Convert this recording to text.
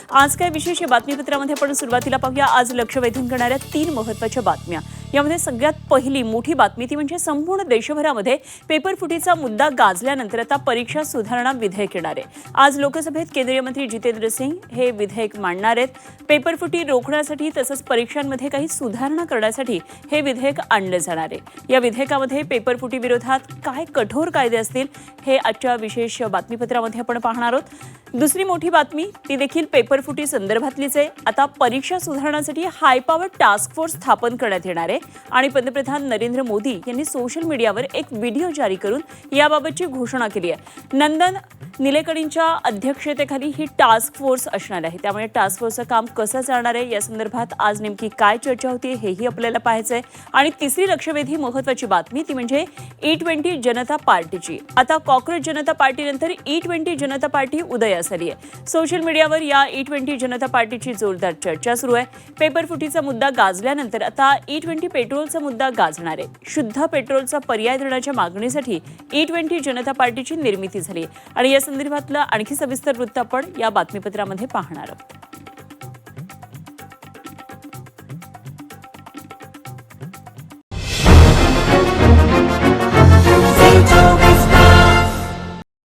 आज काय विशेष या बातमीपत्रामध्ये आपण सुरुवातीला पाहूया आज लक्ष वेधून करणाऱ्या 3 महत्त्वाच्या बातम्या। यामध्ये सगळ्यात पहिली मोठी बातमी ती म्हणजे संपूर्ण देशभरामध्ये पेपर फुटीचा मुद्दा गाजल्यानंतर आता परीक्षा सुधारणा विधेयक येणार आहे। आज लोकसभेत केंद्रीय मंत्री जितेंद्र सिंग हे विधेयक मांडणार आहेत। पेपर फुटी रोखण्यासाठी तसंच परीक्षांमध्ये काही सुधारणा करण्यासाठी हे विधेयक आणले जाणार आहे। या विधेयकामध्ये पेपर फुटी विरोधात काय कठोर कायदे असतील हे आजच्या विशेष बातमीपत्रामध्ये आपण पाहणार आहोत। दुसरी मोठी बातमी ती देखील पेपर फुटी संदर्भातलीच आहे। आता परीक्षा सुधारण्यासाठी हाय पॉवर टास्क फोर्स स्थापन करण्यात येणार आहे आणि पंतप्रधान नरेंद्र मोदी यांनी सोशल मीडियावर एक व्हिडिओ जारी करून याबाबतची घोषणा केली आहे। नंदन निलेकणींच्या अध्यक्षतेखाली ही टास्क फोर्स असणार आहे। त्यामुळे टास्क फोर्सचं काम कसं चालणार आहे या संदर्भात आज नेमकी काय चर्चा होती हेही आपल्याला पाहायचं आहे। आणि तिसरी लक्षवेधी महत्त्वाची बातमी ती म्हणजे E20 जनता पार्टीची। आता कॉक्रोच जनता पार्टीनंतर E20 जनता पार्टी उदयास आली आहे। सोशल मीडियावर या E20 जनता पार्टीची जोरदार चर्चा सुरू आहे। पेपर फुटीचा मुद्दा गाजल्यानंतर आता E20 पेट्रोलचा मुद्दा गाजणार आहे। शुद्ध पेट्रोलचा पर्याय देण्याच्या मागणीसाठी E20 जनता पार्टीची निर्मिती झाली आणि या संदर्भातलं आणखी सविस्तर वृत्त आपण या बातमीपत्रामध्ये पाहणार आहोत।